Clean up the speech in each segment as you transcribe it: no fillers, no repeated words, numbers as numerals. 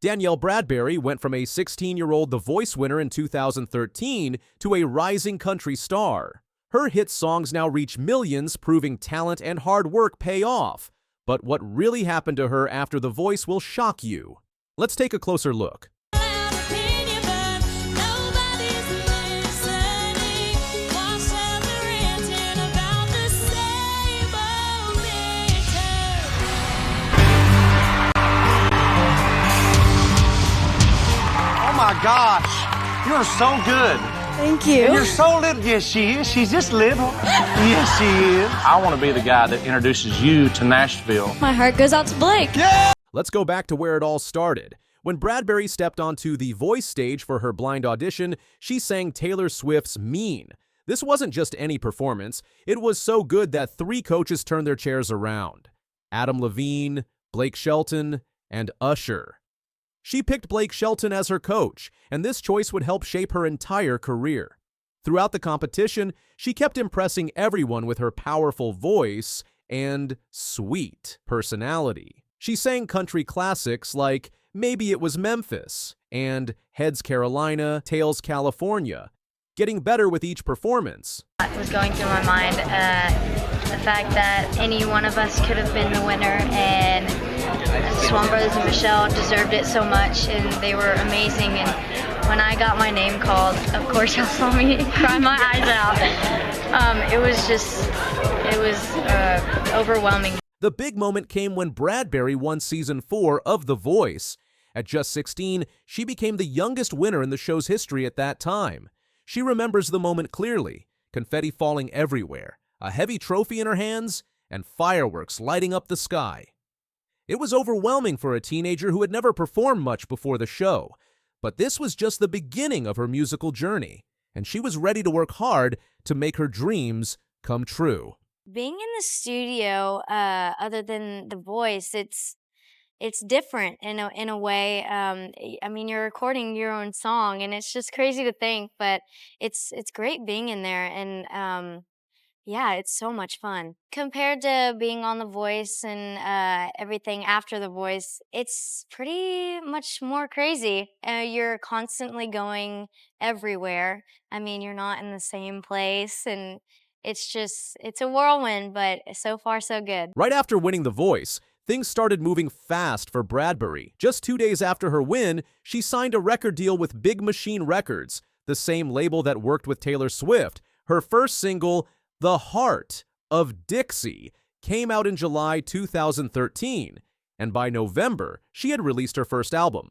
Danielle Bradberry went from a 16-year-old The Voice winner in 2013 to a rising country star. Her hit songs now reach millions, proving talent and hard work pay off. But what really happened to her after The Voice will shock you. Let's take a closer look. Oh my gosh, you're so good. Thank you. And you're so little. Yes, she is. She's just little. Yes, she is. I want to be the guy that introduces you to Nashville. My heart goes out to Blake. Yeah! Let's go back to where it all started. When Bradberry stepped onto the Voice stage for her blind audition, she sang Taylor Swift's Mean. This wasn't just any performance. It was so good that 3 coaches turned their chairs around: Adam Levine, Blake Shelton, and Usher. She picked Blake Shelton as her coach, and this choice would help shape her entire career. Throughout the competition, she kept impressing everyone with her powerful voice and sweet personality. She sang country classics like Maybe It Was Memphis and Heads Carolina, Tails California, getting better with each performance. What was going through my mind, the fact that any one of us could have been the winner, and Swan Brothers and Michelle deserved it so much, and they were amazing. And when I got my name called, of course y'all saw me cry my eyes out. It was overwhelming. The big moment came when Bradberry won Season 4 of The Voice. At just 16, she became the youngest winner in the show's history at that time. She remembers the moment clearly, confetti falling everywhere, a heavy trophy in her hands, and fireworks lighting up the sky. It was overwhelming for a teenager who had never performed much before the show, but this was just the beginning of her musical journey, and she was ready to work hard to make her dreams come true. Being in the studio, other than The Voice, it's different in a way. I mean, you're recording your own song, and it's just crazy to think, but it's great being in there, and yeah, it's so much fun. Compared to being on The Voice and everything after The Voice, it's pretty much more crazy. You're constantly going everywhere. I mean, you're not in the same place, and it's a whirlwind, but so far so good. Right after winning The Voice, things started moving fast for Bradberry. Just 2 days after her win, she signed a record deal with Big Machine Records, the same label that worked with Taylor Swift. Her first single, The Heart of Dixie, came out in July 2013, and by November, she had released her first album.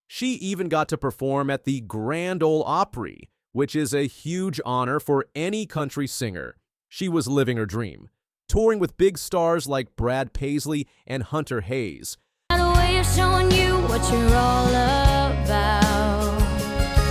She even got to perform at the Grand Ole Opry, which is a huge honor for any country singer. She was living her dream, touring with big stars like Brad Paisley and Hunter Hayes. Showing you what you're all about.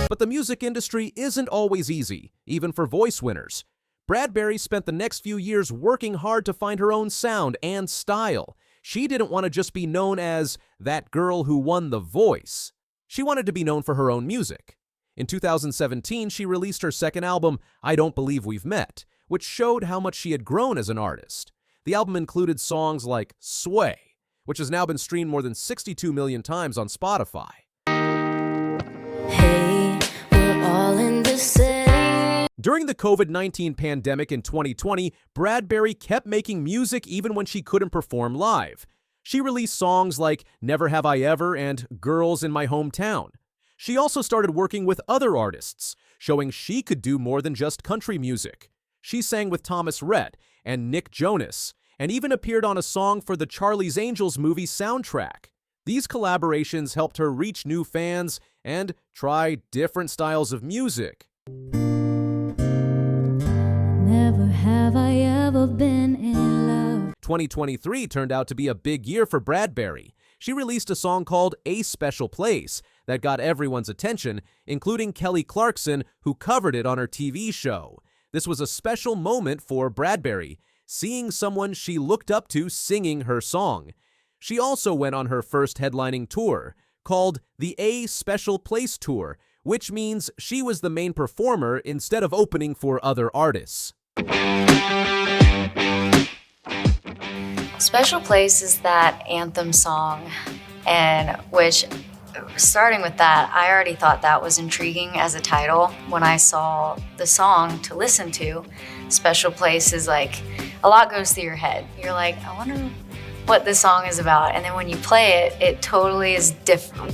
But the music industry isn't always easy, even for voice winners. Bradberry spent the next few years working hard to find her own sound and style. She didn't want to just be known as that girl who won The Voice. She wanted to be known for her own music. In 2017, she released her second album, I Don't Believe We've Met, which showed how much she had grown as an artist. The album included songs like Sway, which has now been streamed more than 62 million times on Spotify. Hey, we're all in the same. During the COVID-19 pandemic in 2020, Bradberry kept making music even when she couldn't perform live. She released songs like Never Have I Ever and Girls in My Hometown. She also started working with other artists, showing she could do more than just country music. She sang with Thomas Rhett and Nick Jonas, and even appeared on a song for the Charlie's Angels movie soundtrack. These collaborations helped her reach new fans and try different styles of music. Never have I ever been in love. 2023 turned out to be a big year for Bradberry. She released a song called A Special Place that got everyone's attention, including Kelly Clarkson, who covered it on her TV show. This was a special moment for Bradberry, seeing someone she looked up to singing her song. She also went on her first headlining tour, called the A Special Place Tour, which means she was the main performer instead of opening for other artists. Special Place is that anthem song, and which starting with that, I already thought that was intriguing as a title. When I saw the song to listen to, Special Place is like, a lot goes through your head. You're like, I wonder what this song is about. And then when you play it, it totally is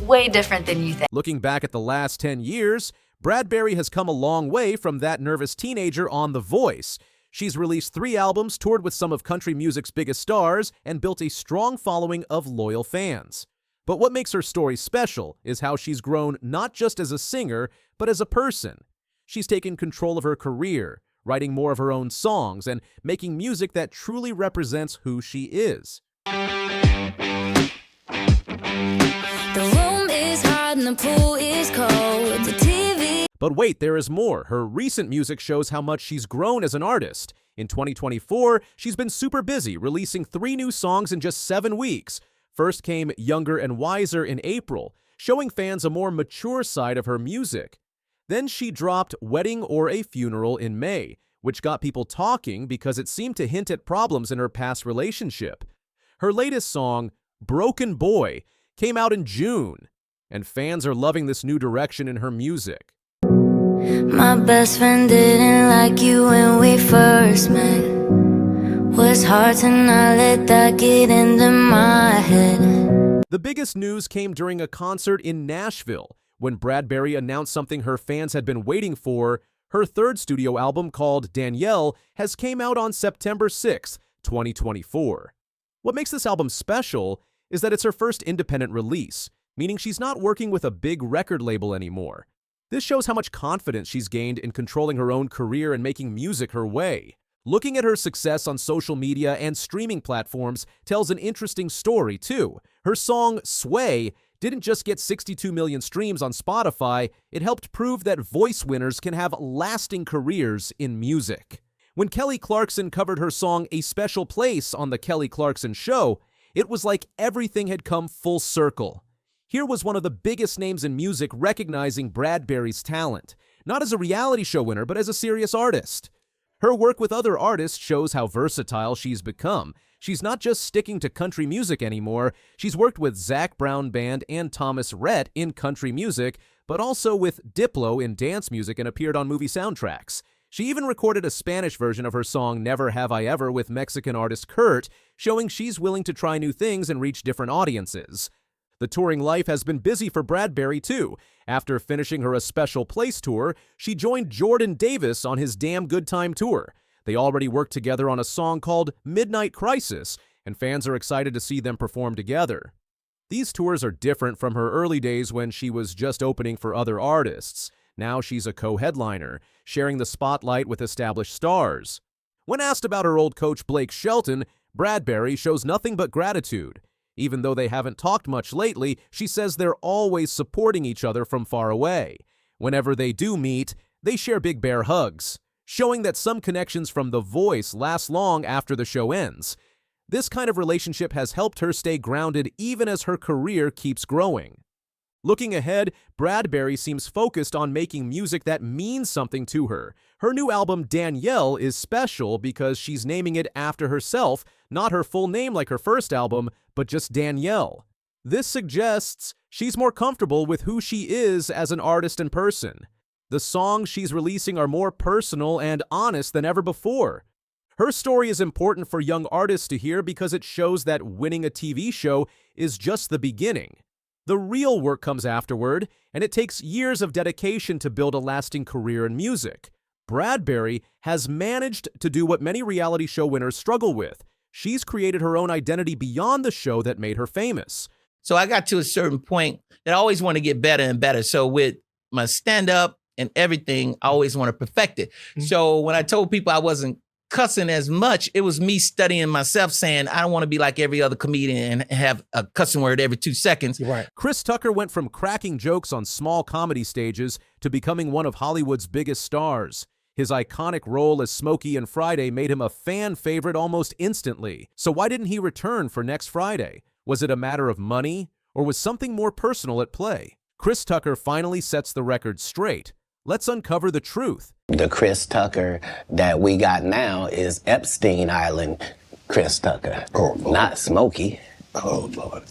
way different than you think. Looking back at the last 10 years, Bradberry has come a long way from that nervous teenager on The Voice. She's released 3 albums, toured with some of country music's biggest stars, and built a strong following of loyal fans. But what makes her story special is how she's grown not just as a singer, but as a person. She's taken control of her career, writing more of her own songs, and making music that truly represents who she is. The room is hot and the pool is cold. The TV. But wait, there is more. Her recent music shows how much she's grown as an artist. In 2024, she's been super busy, releasing 3 new songs in just 7 weeks. First came Younger and Wiser in April, showing fans a more mature side of her music. Then she dropped Wedding or a Funeral in May, which got people talking because it seemed to hint at problems in her past relationship. Her latest song, Broken Boy, came out in June, and fans are loving this new direction in her music. My best friend didn't like you when we first met. Was hard to not let that get into my head. The biggest news came during a concert in Nashville, when Bradberry announced something her fans had been waiting for. Her 3rd studio album, called Danielle, has came out on September 6, 2024. What makes this album special is that it's her first independent release, meaning she's not working with a big record label anymore. This shows how much confidence she's gained in controlling her own career and making music her way. Looking at her success on social media and streaming platforms tells an interesting story, too. Her song, Sway, didn't just get 62 million streams on Spotify, it helped prove that voice winners can have lasting careers in music. When Kelly Clarkson covered her song A Special Place on The Kelly Clarkson Show, it was like everything had come full circle. Here was one of the biggest names in music recognizing Bradberry's talent, not as a reality show winner, but as a serious artist. Her work with other artists shows how versatile she's become. She's not just sticking to country music anymore. She's worked with Zac Brown Band and Thomas Rhett in country music, but also with Diplo in dance music and appeared on movie soundtracks. She even recorded a Spanish version of her song Never Have I Ever with Mexican artist Kurt, showing she's willing to try new things and reach different audiences. The touring life has been busy for Bradberry, too. After finishing her A Special Place tour, she joined Jordan Davis on his Damn Good Time tour. They already worked together on a song called Midnight Crisis, and fans are excited to see them perform together. These tours are different from her early days when she was just opening for other artists. Now she's a co-headliner, sharing the spotlight with established stars. When asked about her old coach Blake Shelton, Bradberry shows nothing but gratitude. Even though they haven't talked much lately, she says they're always supporting each other from far away. Whenever they do meet, they share big bear hugs, showing that some connections from The Voice last long after the show ends. This kind of relationship has helped her stay grounded even as her career keeps growing. Looking ahead, Bradberry seems focused on making music that means something to her. Her new album, Danielle, is special because she's naming it after herself, not her full name like her first album, but just Danielle. This suggests she's more comfortable with who she is as an artist and person. The songs she's releasing are more personal and honest than ever before. Her story is important for young artists to hear because it shows that winning a TV show is just the beginning. The real work comes afterward, and it takes years of dedication to build a lasting career in music. Bradberry has managed to do what many reality show winners struggle with. She's created her own identity beyond the show that made her famous. So I got to a certain point that I always want to get better and better. So with my stand-up and everything, I always want to perfect it. So when I told people I wasn't cussing as much, it was me studying myself, saying I don't want to be like every other comedian and have a cussing word every 2 seconds. Right. Chris Tucker went from cracking jokes on small comedy stages to becoming one of Hollywood's biggest stars. His iconic role as Smokey in Friday made him a fan favorite almost instantly. So why didn't he return for next Friday? Was it a matter of money, or was something more personal at play? Chris Tucker finally sets the record straight. Let's uncover the truth. The Chris Tucker that we got now is Epstein Island Chris Tucker, not Smokey. Oh, Lord.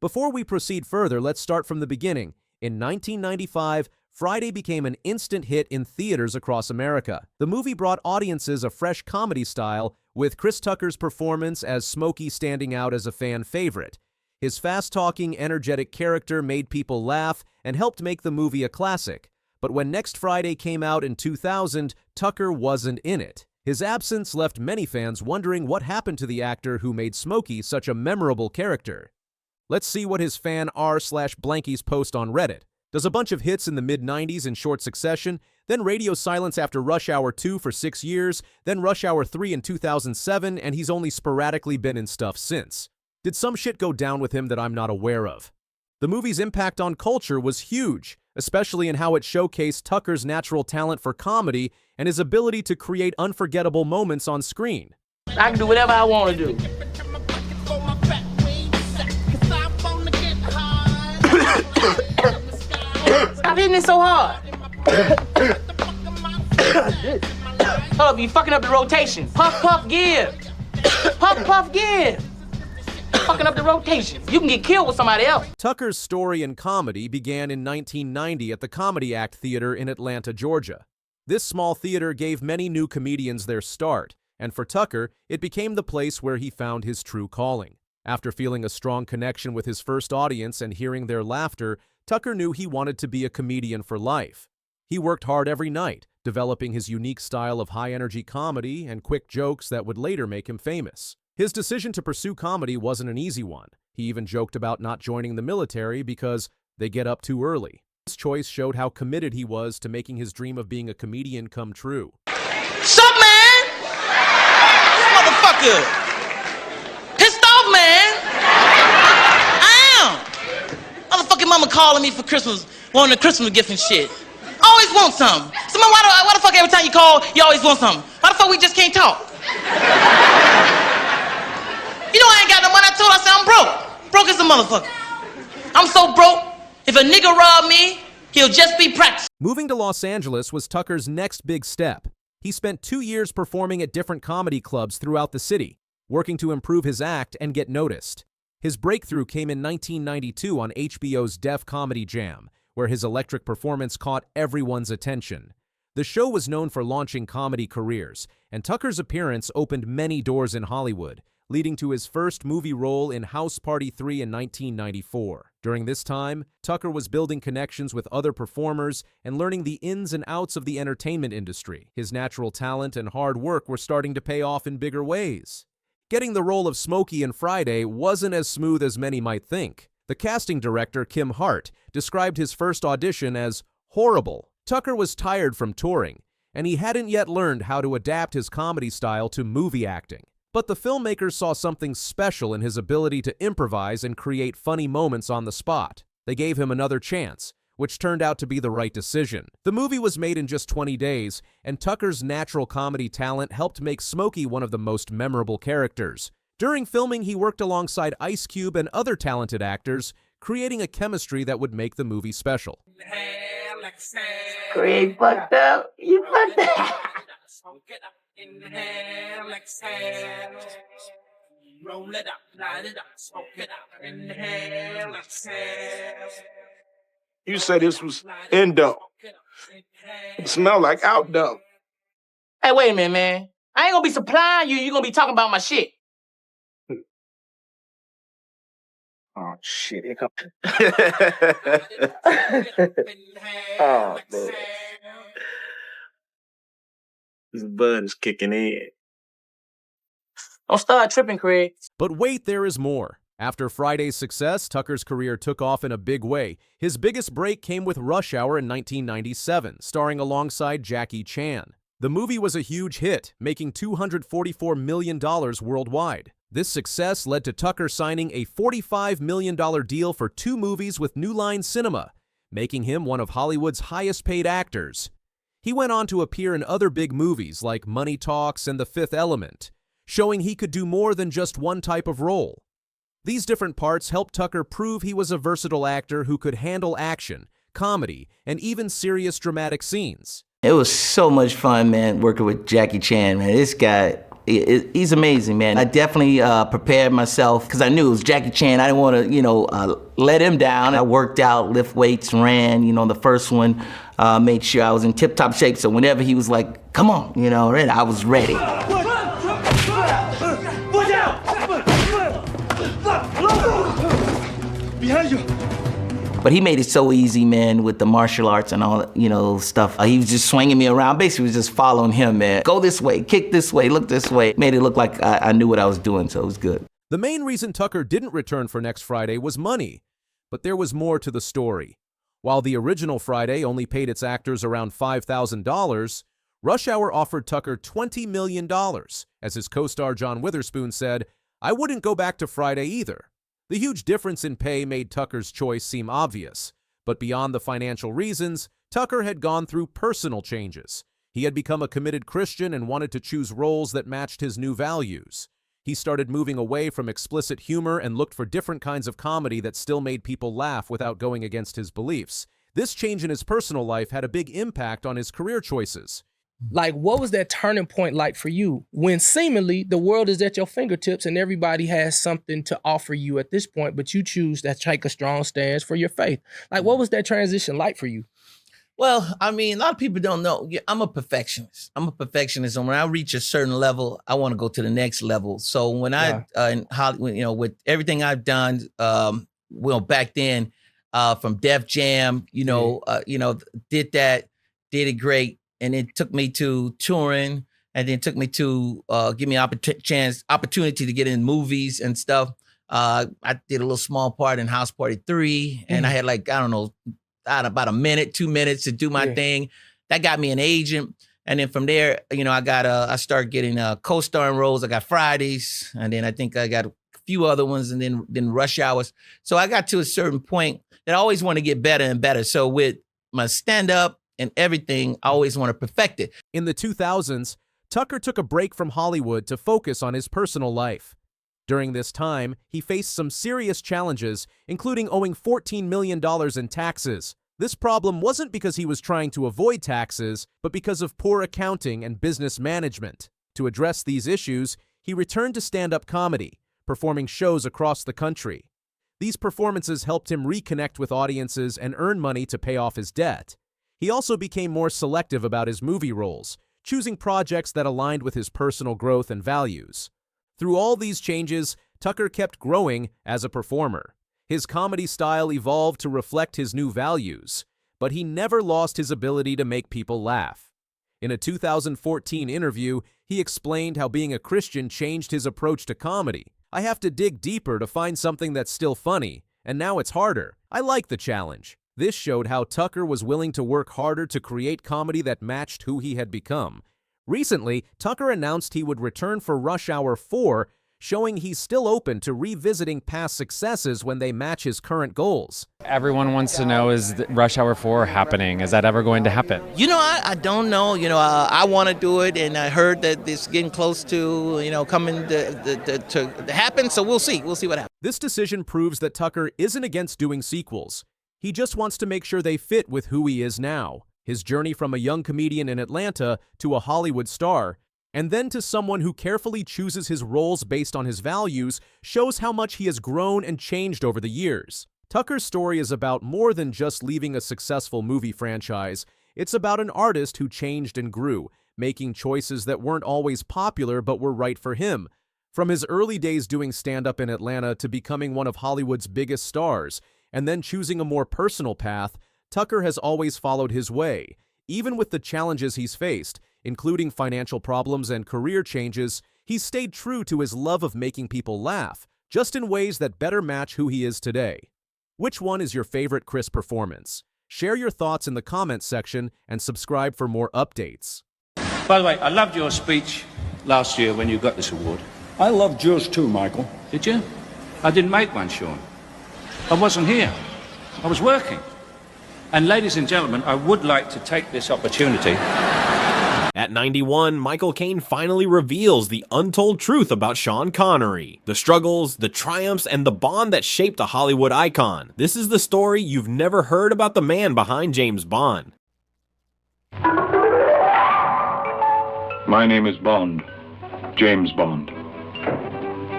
Before we proceed further, let's start from the beginning. In 1995, Friday became an instant hit in theaters across America. The movie brought audiences a fresh comedy style, with Chris Tucker's performance as Smokey standing out as a fan favorite. His fast-talking, energetic character made people laugh and helped make the movie a classic. But when Next Friday came out in 2000, Tucker wasn't in it. His absence left many fans wondering what happened to the actor who made Smokey such a memorable character. Let's see what his fan r/Blankies post on Reddit. Does a bunch of hits in the mid-90s in short succession, then radio silence after Rush Hour 2 for 6 years, then Rush Hour 3 in 2007, and he's only sporadically been in stuff since. Did some shit go down with him that I'm not aware of? The movie's impact on culture was huge, especially in how it showcased Tucker's natural talent for comedy and his ability to create unforgettable moments on screen. I can do whatever I want to do. Stop hitting it so hard. Hold up, you fucking up the rotation. Puff, puff, give. Puff, puff, give. Fucking up the rotation. You can get killed with somebody else. Tucker's story in comedy began in 1990 at the Comedy Act Theater in Atlanta, Georgia. This small theater gave many new comedians their start, and for Tucker, it became the place where he found his true calling. After feeling a strong connection with his first audience and hearing their laughter, Tucker knew he wanted to be a comedian for life. He worked hard every night, developing his unique style of high-energy comedy and quick jokes that would later make him famous. His decision to pursue comedy wasn't an easy one. He even joked about not joining the military because they get up too early. This choice showed how committed he was to making his dream of being a comedian come true. Sup, man? This motherfucker. Pissed off, man. I am. Motherfucking mama calling me for Christmas, wanting a Christmas gift and shit. Always want something. So, man, why the fuck every time you call, you always want something? Why the fuck we just can't talk? You know I ain't got no money. I told her, I said I'm broke. Broke as a motherfucker. I'm so broke, if a nigga rob me, he'll just be practicing. Moving to Los Angeles was Tucker's next big step. He spent 2 years performing at different comedy clubs throughout the city, working to improve his act and get noticed. His breakthrough came in 1992 on HBO's Def Comedy Jam, where his electric performance caught everyone's attention. The show was known for launching comedy careers, and Tucker's appearance opened many doors in Hollywood, leading to his first movie role in House Party 3 in 1994. During this time, Tucker was building connections with other performers and learning the ins and outs of the entertainment industry. His natural talent and hard work were starting to pay off in bigger ways. Getting the role of Smokey in Friday wasn't as smooth as many might think. The casting director, Kim Hart, described his first audition as horrible. Tucker was tired from touring, and he hadn't yet learned how to adapt his comedy style to movie acting. But the filmmakers saw something special in his ability to improvise and create funny moments on the spot. They gave him another chance, which turned out to be the right decision. The movie was made in just 20 days, and Tucker's natural comedy talent helped make Smokey one of the most memorable characters. During filming, he worked alongside Ice Cube and other talented actors, creating a chemistry that would make the movie special. Craig fucked up. You fucked up. Inhale, exhale. Roll it up, light it up, smoke it up. Inhale, exhale. You said this was endo. It smelled like outdoor. Hey, wait a minute, man. I ain't gonna be supplying you. You gonna be talking about my shit. Oh, shit. Here come. Oh, man. This bud is kicking in. Don't start tripping, Craig. But wait, there is more. After Friday's success, Tucker's career took off in a big way. His biggest break came with Rush Hour in 1997, starring alongside Jackie Chan. The movie was a huge hit, making $244 million worldwide. This success led to Tucker signing a $45 million deal for 2 movies with New Line Cinema, making him one of Hollywood's highest-paid actors. He went on to appear in other big movies like Money Talks and The Fifth Element, showing he could do more than just one type of role. These different parts helped Tucker prove he was a versatile actor who could handle action, comedy, and even serious dramatic scenes. It was so much fun, man, working with Jackie Chan, man. This guy, He's amazing, man. I definitely prepared myself because I knew it was Jackie Chan. I didn't want to, let him down. I worked out, lift weights, ran, the first one, made sure I was in tip-top shape. So whenever he was like, come on, I was ready. Behind you. But he made it so easy, man, with the martial arts and all, stuff. He was just swinging me around. Basically, was just following him, man. Go this way, kick this way, look this way. Made it look like I knew what I was doing, so it was good. The main reason Tucker didn't return for next Friday was money. But there was more to the story. While the original Friday only paid its actors around $5,000, Rush Hour offered Tucker $20 million. As his co-star John Witherspoon said, "I wouldn't go back to Friday either." The huge difference in pay made Tucker's choice seem obvious, but beyond the financial reasons, Tucker had gone through personal changes. He had become a committed Christian and wanted to choose roles that matched his new values. He started moving away from explicit humor and looked for different kinds of comedy that still made people laugh without going against his beliefs. This change in his personal life had a big impact on his career choices. Like, what was that turning point like for you when seemingly the world is at your fingertips and everybody has something to offer you at this point, but you choose to take a strong stance for your faith? Like, what was that transition like for you? Well, a lot of people don't know. I'm a perfectionist. And when I reach a certain level, I want to go to the next level. So when in Hollywood, with everything I've done, back then, from Def Jam, did it great. And it took me to touring, and then took me to give me opportunity to get in movies and stuff. I did a little small part in House Party 3, and I had about a minute, 2 minutes to do my thing. That got me an agent. And then from there, I started getting co-starring roles. I got Fridays, and then I think I got a few other ones, and then Rush Hours. So I got to a certain point that I always want to get better and better. So with my stand-up and everything, I always want to perfect it. In the 2000s, Tucker took a break from Hollywood to focus on his personal life. During this time, he faced some serious challenges, including owing $14 million in taxes. This problem wasn't because he was trying to avoid taxes, but because of poor accounting and business management. To address these issues, he returned to stand-up comedy, performing shows across the country. These performances helped him reconnect with audiences and earn money to pay off his debt. He also became more selective about his movie roles, choosing projects that aligned with his personal growth and values. Through all these changes, Tucker kept growing as a performer. His comedy style evolved to reflect his new values, but he never lost his ability to make people laugh. In a 2014 interview, he explained how being a Christian changed his approach to comedy. "I have to dig deeper to find something that's still funny, and now it's harder. I like the challenge." This showed how Tucker was willing to work harder to create comedy that matched who he had become. Recently, Tucker announced he would return for Rush Hour 4, showing he's still open to revisiting past successes when they match his current goals. Everyone wants to know, is Rush Hour 4 happening? Is that ever going to happen? I don't know. I want to do it, and I heard that it's getting close to, coming to happen, so we'll see. We'll see what happens. This decision proves that Tucker isn't against doing sequels. He just wants to make sure they fit with who he is now. His journey from a young comedian in Atlanta to a Hollywood star, and then to someone who carefully chooses his roles based on his values, shows how much he has grown and changed over the years. Tucker's story is about more than just leaving a successful movie franchise. It's about an artist who changed and grew, making choices that weren't always popular but were right for him. From his early days doing stand-up in Atlanta to becoming one of Hollywood's biggest stars, and then choosing a more personal path, Tucker has always followed his way. Even with the challenges he's faced, including financial problems and career changes, he's stayed true to his love of making people laugh, just in ways that better match who he is today. Which one is your favorite Chris performance? Share your thoughts in the comments section and subscribe for more updates. By the way, I loved your speech last year when you got this award. I loved yours too, Michael. Did you? I didn't make one, Sean. I wasn't here. I was working. And ladies and gentlemen, I would like to take this opportunity. At 91, Michael Caine finally reveals the untold truth about Sean Connery. The struggles, the triumphs, and the bond that shaped a Hollywood icon. This is the story you've never heard about the man behind James Bond. My name is Bond. James Bond.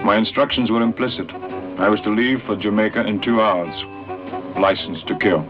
My instructions were implicit. I was to leave for Jamaica in 2 hours. License to kill.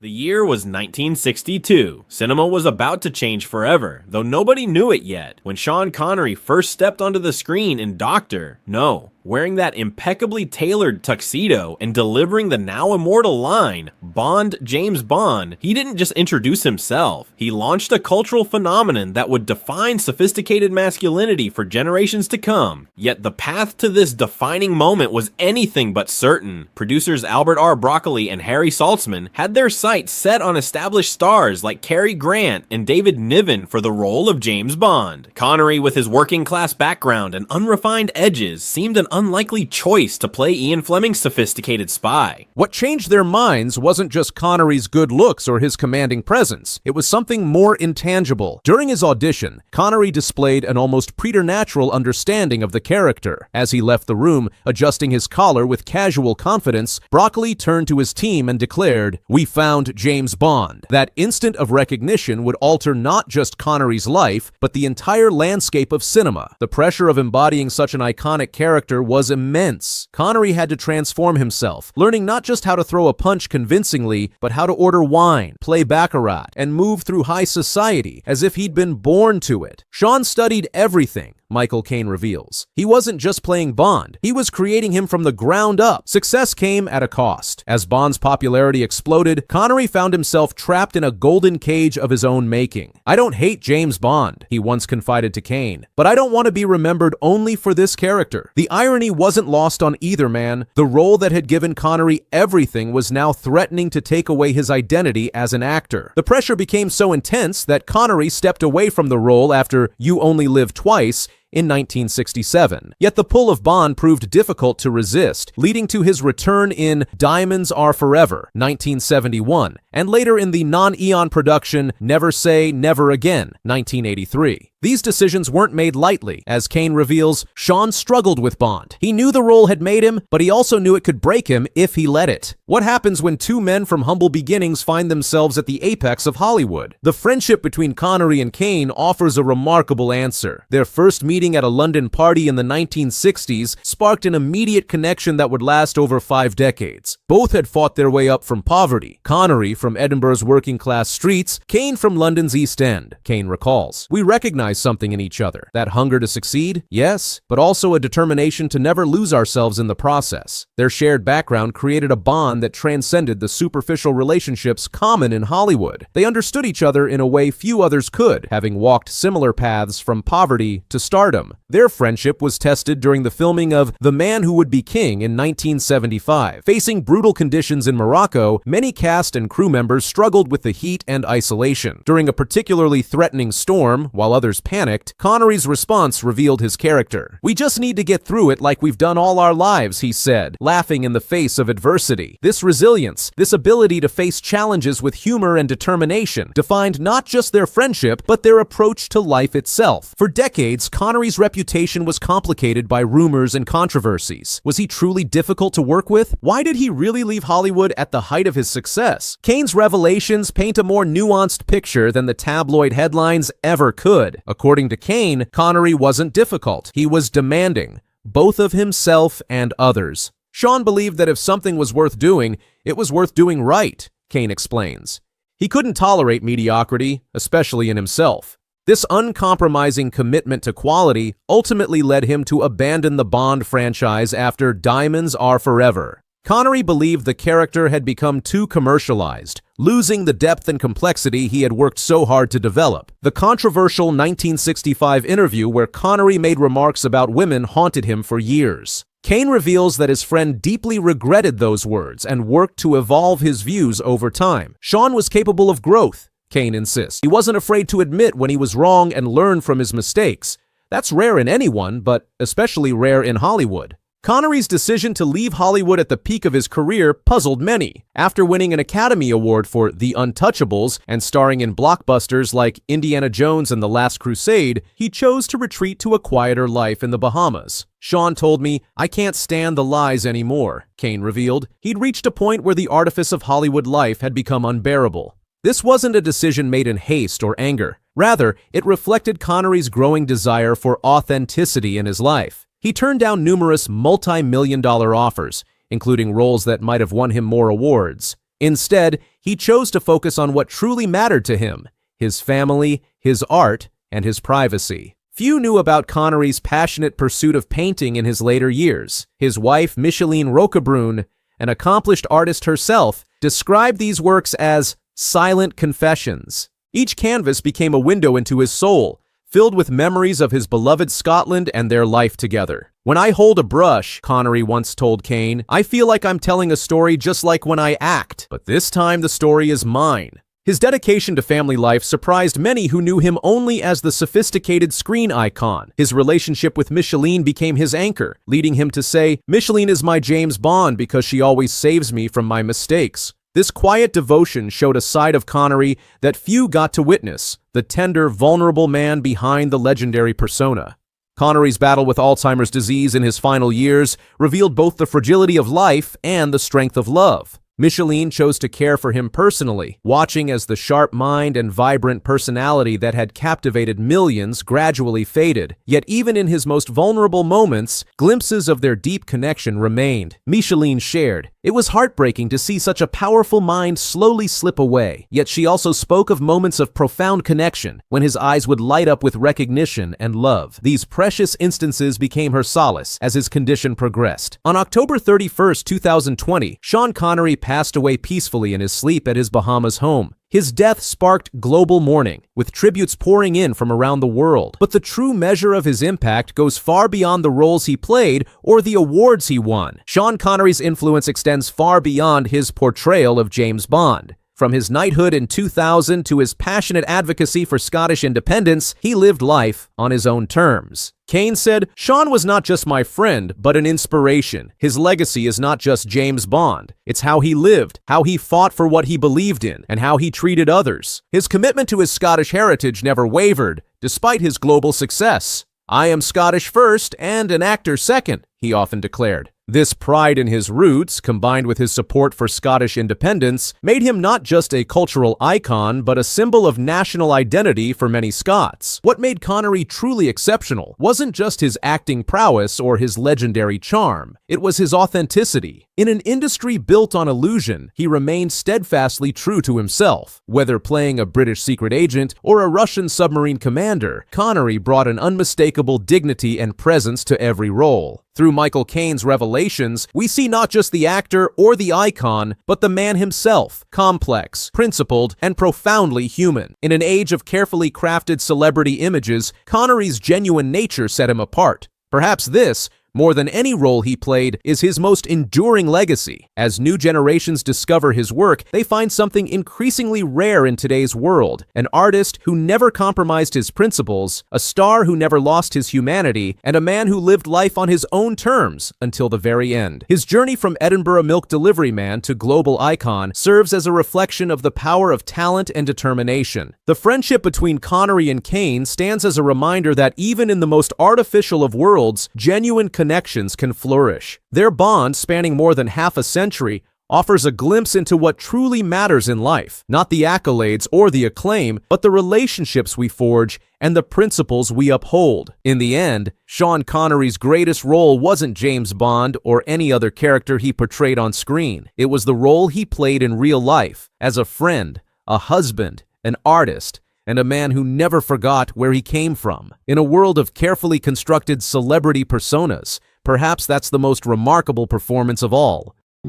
The year was 1962. Cinema was about to change forever, though nobody knew it yet. When Sean Connery first stepped onto the screen in Doctor No, wearing that impeccably tailored tuxedo and delivering the now immortal line, Bond, James Bond, he didn't just introduce himself. He launched a cultural phenomenon that would define sophisticated masculinity for generations to come. Yet the path to this defining moment was anything but certain. Producers Albert R. Broccoli and Harry Saltzman had their sights set on established stars like Cary Grant and David Niven for the role of James Bond. Connery, with his working-class background and unrefined edges, seemed an unlikely choice to play Ian Fleming's sophisticated spy. What changed their minds wasn't just Connery's good looks or his commanding presence. It was something more intangible. During his audition, Connery displayed an almost preternatural understanding of the character. As he left the room, adjusting his collar with casual confidence, Broccoli turned to his team and declared, "We found James Bond." That instant of recognition would alter not just Connery's life, but the entire landscape of cinema. The pressure of embodying such an iconic character was immense. Connery had to transform himself, learning not just how to throw a punch convincingly, but how to order wine, play baccarat, and move through high society as if he'd been born to it. Sean studied everything, Michael Caine reveals. He wasn't just playing Bond, he was creating him from the ground up. Success came at a cost. As Bond's popularity exploded, Connery found himself trapped in a golden cage of his own making. "I don't hate James Bond," he once confided to Caine, "but I don't want to be remembered only for this character." The irony wasn't lost on either man. The role that had given Connery everything was now threatening to take away his identity as an actor. The pressure became so intense that Connery stepped away from the role after You Only Live Twice in 1967. Yet the pull of Bond proved difficult to resist, leading to his return in Diamonds Are Forever, 1971, and later in the non-Eon production Never Say Never Again, 1983. These decisions weren't made lightly. As Caine reveals, Sean struggled with Bond. He knew the role had made him, but he also knew it could break him if he let it. What happens when two men from humble beginnings find themselves at the apex of Hollywood? The friendship between Connery and Caine offers a remarkable answer. Their first meeting at a London party in the 1960s sparked an immediate connection that would last over 5 decades. Both had fought their way up from poverty. Connery from Edinburgh's working-class streets, Caine from London's East End. Caine recalls, "We recognized something in each other. That hunger to succeed? Yes, but also a determination to never lose ourselves in the process." Their shared background created a bond that transcended the superficial relationships common in Hollywood. They understood each other in a way few others could, having walked similar paths from poverty to stardom. Their friendship was tested during the filming of The Man Who Would Be King in 1975. Facing brutal conditions in Morocco, many cast and crew members struggled with the heat and isolation. During a particularly threatening storm, while others panicked, Connery's response revealed his character. "We just need to get through it like we've done all our lives," he said, laughing in the face of adversity. This resilience, this ability to face challenges with humor and determination, defined not just their friendship, but their approach to life itself. For decades, Connery's reputation was complicated by rumors and controversies. Was he truly difficult to work with? Why did he really leave Hollywood at the height of his success? Caine's revelations paint a more nuanced picture than the tabloid headlines ever could. According to Caine, Connery wasn't difficult. He was demanding, both of himself and others. Sean believed that if something was worth doing, it was worth doing right, Caine explains. He couldn't tolerate mediocrity, especially in himself. This uncompromising commitment to quality ultimately led him to abandon the Bond franchise after Diamonds Are Forever. Connery believed the character had become too commercialized, losing the depth and complexity he had worked so hard to develop. The controversial 1965 interview where Connery made remarks about women haunted him for years. Caine reveals that his friend deeply regretted those words and worked to evolve his views over time. Sean was capable of growth, Caine insists. He wasn't afraid to admit when he was wrong and learn from his mistakes. That's rare in anyone, but especially rare in Hollywood. Connery's decision to leave Hollywood at the peak of his career puzzled many. After winning an Academy Award for The Untouchables and starring in blockbusters like Indiana Jones and The Last Crusade, he chose to retreat to a quieter life in the Bahamas. Sean told me, "I can't stand the lies anymore," Caine revealed. He'd reached a point where the artifice of Hollywood life had become unbearable. This wasn't a decision made in haste or anger. Rather, it reflected Connery's growing desire for authenticity in his life. He turned down numerous multi-million-dollar offers, including roles that might have won him more awards. Instead, he chose to focus on what truly mattered to him: his family, his art, and his privacy. Few knew about Connery's passionate pursuit of painting in his later years. His wife, Micheline Roquebrune, an accomplished artist herself, described these works as silent confessions. Each canvas became a window into his soul, filled with memories of his beloved Scotland and their life together. "When I hold a brush," Connery once told Kane, "I feel like I'm telling a story just like when I act, but this time the story is mine." His dedication to family life surprised many who knew him only as the sophisticated screen icon. His relationship with Micheline became his anchor, leading him to say, "Micheline is my James Bond because she always saves me from my mistakes." This quiet devotion showed a side of Connery that few got to witness, the tender, vulnerable man behind the legendary persona. Connery's battle with Alzheimer's disease in his final years revealed both the fragility of life and the strength of love. Micheline chose to care for him personally, watching as the sharp mind and vibrant personality that had captivated millions gradually faded. Yet even in his most vulnerable moments, glimpses of their deep connection remained. Micheline shared, "It was heartbreaking to see such a powerful mind slowly slip away." Yet she also spoke of moments of profound connection, when his eyes would light up with recognition and love. These precious instances became her solace as his condition progressed. On October 31st, 2020, Sean Connery passed away peacefully in his sleep at his Bahamas home. His death sparked global mourning, with tributes pouring in from around the world. But the true measure of his impact goes far beyond the roles he played or the awards he won. Sean Connery's influence extends far beyond his portrayal of James Bond. From his knighthood in 2000 to his passionate advocacy for Scottish independence, he lived life on his own terms. Kane said, "Sean was not just my friend, but an inspiration. His legacy is not just James Bond. It's how he lived, how he fought for what he believed in, and how he treated others. His commitment to his Scottish heritage never wavered, despite his global success. 'I am Scottish first and an actor second,' he often declared." This pride in his roots, combined with his support for Scottish independence, made him not just a cultural icon, but a symbol of national identity for many Scots. What made Connery truly exceptional wasn't just his acting prowess or his legendary charm. It was his authenticity. In an industry built on illusion, he remained steadfastly true to himself. Whether playing a British secret agent or a Russian submarine commander, Connery brought an unmistakable dignity and presence to every role. Through Michael Caine's revelations, we see not just the actor or the icon, but the man himself, complex, principled, and profoundly human. In an age of carefully crafted celebrity images, Connery's genuine nature set him apart. Perhaps this, more than any role he played, is his most enduring legacy. As new generations discover his work, they find something increasingly rare in today's world: an artist who never compromised his principles, a star who never lost his humanity, and a man who lived life on his own terms until the very end. His journey from Edinburgh milk delivery man to global icon serves as a reflection of the power of talent and determination. The friendship between Connery and Caine stands as a reminder that even in the most artificial of worlds, genuine connections can flourish. Their bond, spanning more than half a century, offers a glimpse into what truly matters in life. Not the accolades or the acclaim, but the relationships we forge and the principles we uphold. In the end, Sean Connery's greatest role wasn't James Bond or any other character he portrayed on screen. It was the role he played in real life, as a friend, a husband, an artist, and a man who never forgot where he came from. In a world of carefully constructed celebrity personas, perhaps that's the most remarkable performance of all. I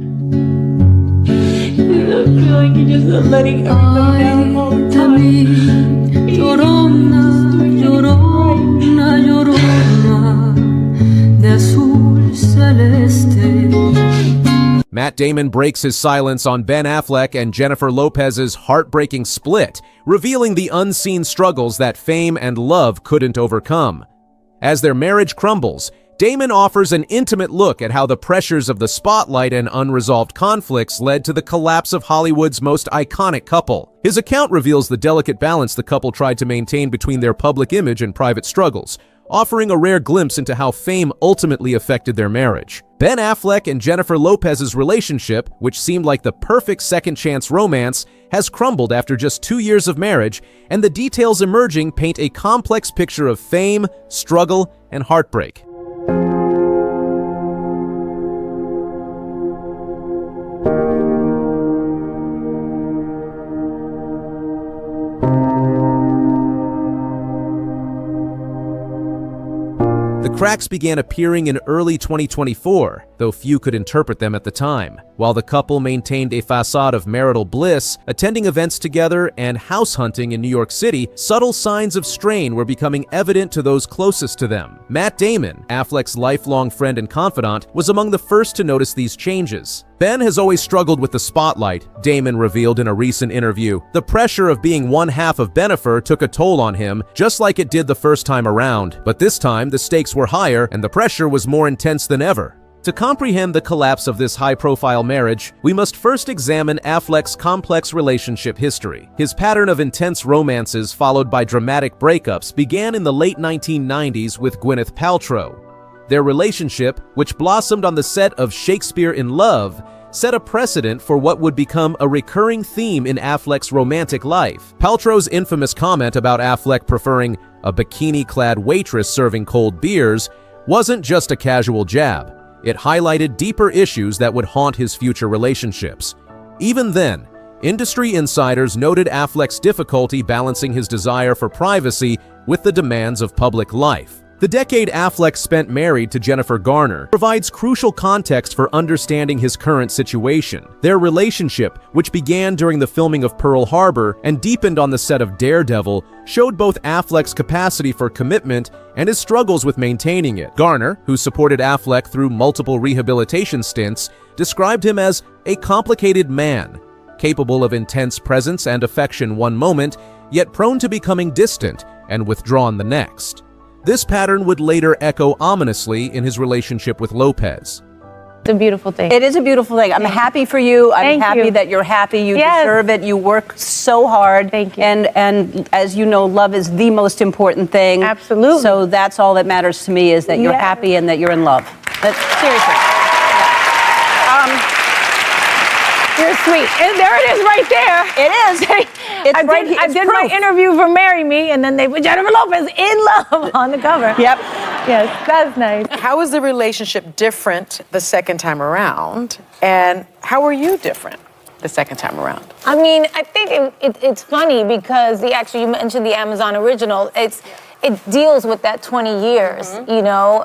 feel like you're just letting everything down all the time. Llorona, llorona, llorona, de azul celeste. Matt Damon breaks his silence on Ben Affleck and Jennifer Lopez's heartbreaking split, revealing the unseen struggles that fame and love couldn't overcome. As their marriage crumbles, Damon offers an intimate look at how the pressures of the spotlight and unresolved conflicts led to the collapse of Hollywood's most iconic couple. His account reveals the delicate balance the couple tried to maintain between their public image and private struggles, offering a rare glimpse into how fame ultimately affected their marriage. Ben Affleck and Jennifer Lopez's relationship, which seemed like the perfect second-chance romance, has crumbled after just 2 years of marriage, and the details emerging paint a complex picture of fame, struggle, and heartbreak. The cracks began appearing in early 2024, though few could interpret them at the time. While the couple maintained a facade of marital bliss, attending events together and house hunting in New York City, subtle signs of strain were becoming evident to those closest to them. Matt Damon, Affleck's lifelong friend and confidant, was among the first to notice these changes. Ben has always struggled with the spotlight, Damon revealed in a recent interview. The pressure of being one half of Bennifer took a toll on him, just like it did the first time around. But this time, the stakes were higher and the pressure was more intense than ever. To comprehend the collapse of this high-profile marriage, we must first examine Affleck's complex relationship history. His pattern of intense romances followed by dramatic breakups began in the late 1990s with Gwyneth Paltrow. Their relationship, which blossomed on the set of Shakespeare in Love, set a precedent for what would become a recurring theme in Affleck's romantic life. Paltrow's infamous comment about Affleck preferring a bikini-clad waitress serving cold beers wasn't just a casual jab. It highlighted deeper issues that would haunt his future relationships. Even then, industry insiders noted Affleck's difficulty balancing his desire for privacy with the demands of public life. The decade Affleck spent married to Jennifer Garner provides crucial context for understanding his current situation. Their relationship, which began during the filming of Pearl Harbor and deepened on the set of Daredevil, showed both Affleck's capacity for commitment and his struggles with maintaining it. Garner, who supported Affleck through multiple rehabilitation stints, described him as a complicated man, capable of intense presence and affection one moment, yet prone to becoming distant and withdrawn the next. This pattern would later echo ominously in his relationship with Lopez. It's a beautiful thing. It is a beautiful thing. I'm happy for you. I'm happy that you're happy. You deserve it. You work so hard. Thank you. And as you know, love is the most important thing. Absolutely. So that's all that matters to me, is that you're happy and that you're in love. Seriously. You're sweet. And there it is right there. It is. I did my interview for Marry Me, and then they put Jennifer Lopez in love on the cover. Yep. Yes, that's nice. How was the relationship different the second time around? And how were you different the second time around? I mean, I think it's funny because you mentioned the Amazon original. It deals with that 20 years, you know.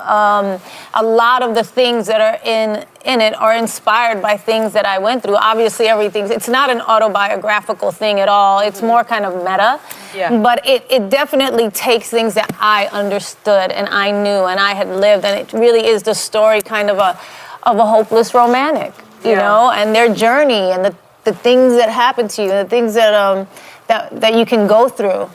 A lot of the things that are in it are inspired by things that I went through. Obviously, it's not an autobiographical thing at all. It's more kind of meta. Yeah. But it definitely takes things that I understood and I knew and I had lived, and it really is the story kind of a hopeless romantic, you know, and their journey and the things that happen to you, the things that you can go through.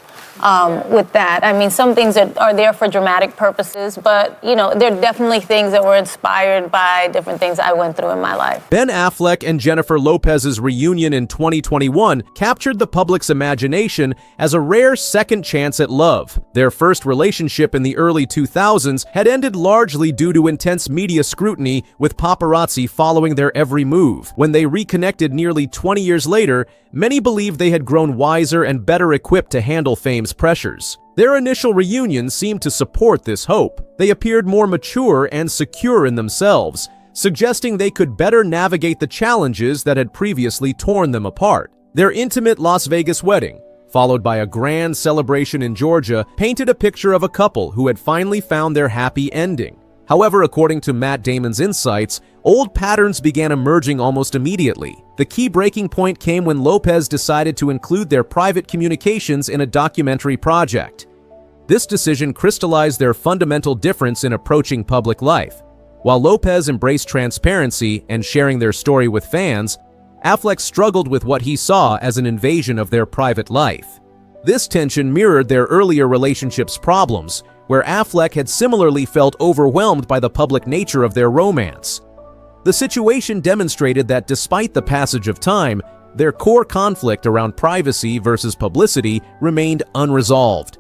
With that. I mean, some things are there for dramatic purposes, but, you know, there are definitely things that were inspired by different things I went through in my life. Ben Affleck and Jennifer Lopez's reunion in 2021 captured the public's imagination as a rare second chance at love. Their first relationship in the early 2000s had ended largely due to intense media scrutiny, with paparazzi following their every move. When they reconnected nearly 20 years later, many believed they had grown wiser and better equipped to handle fame's pressures. Their initial reunion seemed to support this hope. They appeared more mature and secure in themselves, suggesting they could better navigate the challenges that had previously torn them apart. Their intimate Las Vegas wedding, followed by a grand celebration in Georgia, painted a picture of a couple who had finally found their happy ending. However, according to Matt Damon's insights, old patterns began emerging almost immediately. The key breaking point came when Lopez decided to include their private communications in a documentary project. This decision crystallized their fundamental difference in approaching public life. While Lopez embraced transparency and sharing their story with fans, Affleck struggled with what he saw as an invasion of their private life. This tension mirrored their earlier relationship's problems, where Affleck had similarly felt overwhelmed by the public nature of their romance. The situation demonstrated that despite the passage of time, their core conflict around privacy versus publicity remained unresolved.